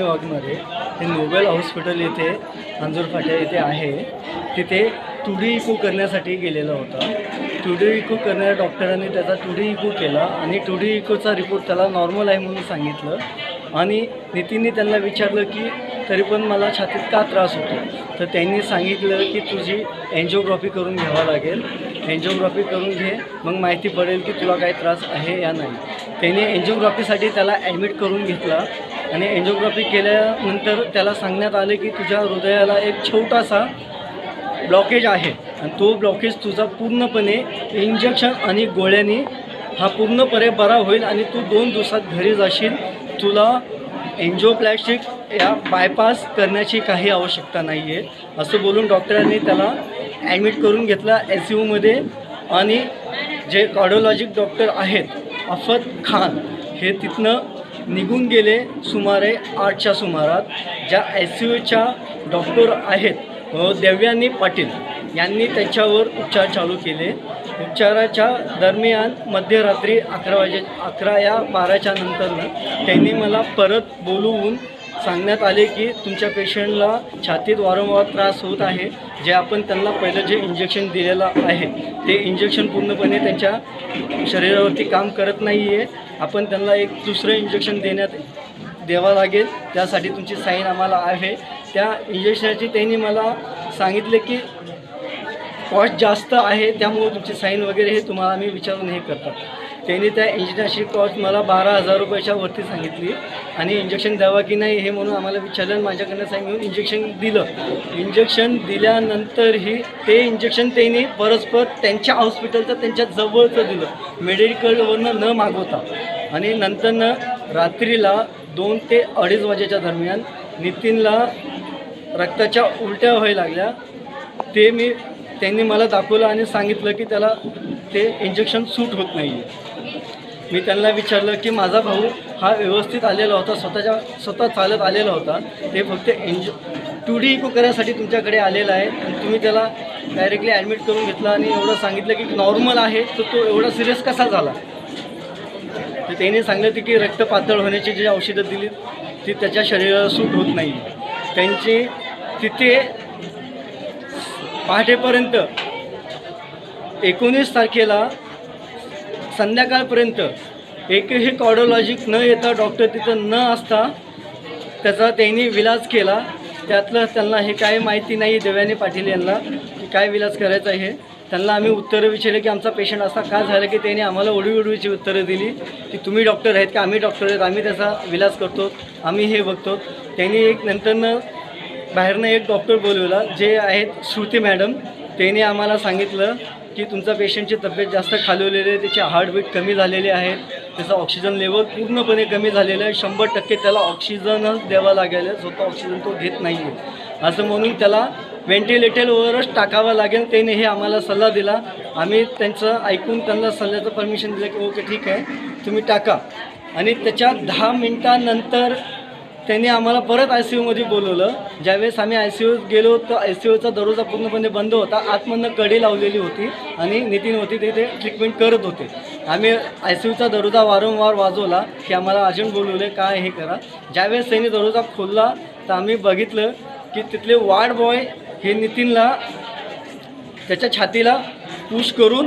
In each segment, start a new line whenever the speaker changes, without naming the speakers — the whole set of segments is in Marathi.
वाघमारे हे नोबेल हॉस्पिटल येथे अंजूर फाट्या येथे आहे. तिथे टुडी इको करण्यासाठी गेलेला होता. टुडी इको करणाऱ्या डॉक्टरांनी त्याचा टुडी इको केला आणि टुडी इकोचा रिपोर्ट त्याला नॉर्मल आहे म्हणून सांगितलं. आणि नितीनने त्यांना विचारलं की तरी पण मला छातीत का त्रास होतो. तर त्यांनी सांगितलं की तुझी एन्जिओग्राफी करून घ्यावा लागेल. एन्जिओग्राफी करून घे, मग माहिती पडेल की तुला काय त्रास आहे या नाही. त्याने एन्जिओग्राफीसाठी त्याला ॲडमिट करून घेतला आणि एन्जिओग्राफी केल्यानंतर त्याला सांगण्यात आलं की तुझ्या हृदयाला एक छोटासा ब्लॉकेज आहे आणि तो ब्लॉकेज तुझा पूर्णपणे इंजेक्शन आणि गोळ्यांनी हा पूर्णपणे बरा होईल आणि तू 2 दिवसात घरी जाशील. तुला एन्जिओप्लास्टिक या बायपास करण्याची काही आवश्यकता नाही आहे असं बोलून डॉक्टरांनी त्याला ॲडमिट करून घेतला ICUमध्ये. आणि जे कार्डिओलॉजिक डॉक्टर आहेत अफत खान हे तिथनं निघून गेले सुमारे 8च्या सुमारात. ज्या ICUच्या डॉक्टर आहेत देवयानी पाटील यांनी त्याच्यावर उपचार चालू केले. उपचाराच्या दरम्यान मध्यरात्री 11 या 12च्या नंतरनं त्यांनी मला परत बोलवून सांगण्यात आले की तुमच्या पेशंटला छातीत वारंवार त्रास होत आहे. जे आपण त्यांना पहिलं जे इंजेक्शन दिलेलं आहे ते इंजेक्शन पूर्णपणे त्यांच्या शरीरावरती काम करत नाही आहे. आपण त्यांना एक दुसरं इंजेक्शन द्यावं लागेल. त्यासाठी तुमची साईन आम्हाला आहे. त्या इंजेक्शनाची त्यांनी मला सांगितले की कॉस्ट जास्त आहे त्यामुळे तुमची साईन वगैरे हे तुम्हाला आम्ही विचारून हे करतात. त्यांनी त्या इंजेक्शनाची कॉस्ट मला 12,000 रुपयाच्या वरती सांगितली आणि इंजेक्शन द्यावा की नाही हे म्हणून आम्हाला विचारलं. माझ्याकडनं साईन घेऊन इंजेक्शन दिलं. इंजेक्शन दिल्यानंतरही ते इंजेक्शन त्यांनी परस्पर त्यांच्या हॉस्पिटलचं त्यांच्या जवळचं दिलं मेडिकलवरनं न मागवता. आणि नंतरनं रात्रीला 2 ते 2:30 वाजेच्या दरम्यान नितीनला रक्ताच्या उलट्या व्हायला लागल्या. त्यांनी मला दाखवलं आणि सांगितलं की त्याला ते इंजेक्शन सूट होत नाही आहे. मी त्यांना विचारलं की माझा भाऊ हा व्यवस्थित आलेला होता, स्वतः चालत आलेला होता. ते फक्त टुडी इको करायसाठी तुमच्याकडे आलेला आहे आणि तुम्ही त्याला डायरेक्टली ॲडमिट करून घेतला आणि एवढं सांगितलं की नॉर्मल आहे. तर तो एवढा सिरियस कसा झाला. तर त्यांनी सांगितलं की रक्त पातळ होण्याची जी औषधं दिली ती त्याच्या शरीराला सूट होत नाही. त्यांची तिथे पहाटेपर्यंत 19 तारखेला संध्याकाळपर्यंत एकही कार्डिओलॉजिक न येता डॉक्टर तिथं न असता त्याचा त्यांनी विलाज केला. त्यातलं त्यांना हे काय माहिती नाही देवयानी पाटील यांना की काय विलाज करायचा आहे. त्यांना आम्ही उत्तरं विचारले की आमचा पेशंट असा का झाला की त्यांनी आम्हाला ओढीची उत्तरं दिली की तुम्ही डॉक्टर आहेत का आम्ही डॉक्टर आहेत, आम्ही त्याचा विलाज करतो, आम्ही हे बघतो. त्यांनी एक नंतरनं बाहेरनं एक डॉक्टर बोलवला जे आहेत श्रुती मॅडम. त्यांनी आम्हाला सांगितलं की तुमचा पेशंटची तब्येत जास्त खालवलेली आहे, त्याची हार्टबीट कमी झालेली आहे, त्याचा ऑक्सिजन लेवल पूर्णपणे कमी झालेलं आहे, 100% त्याला ऑक्सिजनच द्यावा लागेल, स्वतः ऑक्सिजन तो घेत नाही आहे असं म्हणून त्याला व्हेंटिलेटरवरच टाकावं लागेल. त्याने हे आम्हाला सल्ला दिला. आम्ही त्यांचं ऐकून त्यांना सल्ल्याचं परमिशन दिलं की ओके ठीक आहे तुम्ही टाका. आणि त्याच्या 10 मिनटानंतर त्यांनी आम्हाला परत ICUमध्ये बोलवलं. ज्यावेळेस आम्ही ICUत गेलो तर ICUचा दरवाजा पूर्णपणे बंद होता. आतमधनं कडी लावलेली होती आणि नितीन होती ते ट्रीटमेंट करत होते. आम्ही ICUचा दरवाजा वारंवार वाजवला की आम्हाला अर्जंट बोलवले काय हे करा. ज्यावेळेस त्यांनी दरवाजा खोलला तर आम्ही बघितलं की तिथले वार्ड बॉय हे नितीनला त्याच्या छातीला पुश करून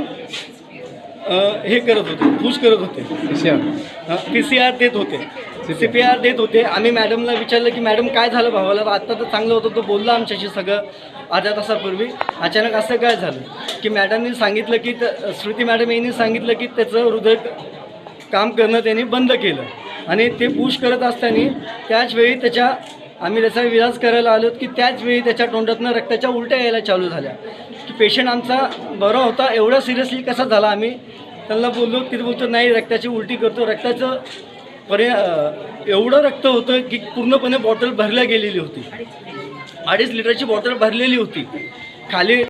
हे करत होते, पुश करत होते, PCR देत होते, CPR देत होते. आम्ही मॅडमला विचारलं की मॅडम काय झालं भावाला. तर आत्ता तर चांगलं होतं, तो बोलला आमच्याशी सगळं अर्ध्या तासापूर्वी. अचानक असं काय झालं की मॅडमनी सांगितलं की श्रुती मॅडम यांनी सांगितलं की त्याचं हृदय काम करणं त्यांनी बंद केलं आणि ते पुश करत असताना त्याचवेळी आम्ही त्याचा विलाज करायला आलो की त्याचवेळी त्याच्या तोंडातनं रक्ताच्या उलट्या यायला चालू झाल्या. की पेशंट आमचा बरा होता, एवढा सिरियसली कसा झाला. आम्ही त्यांना बोललो की बोलतो नाही रक्ताची उलटी करतो. रक्ताचं एवढं रक्त होतं की पूर्णपणे बॉटल भरल्या गेलेली होती. 2.5 लिटरची बॉटल भरलेली होती. खाली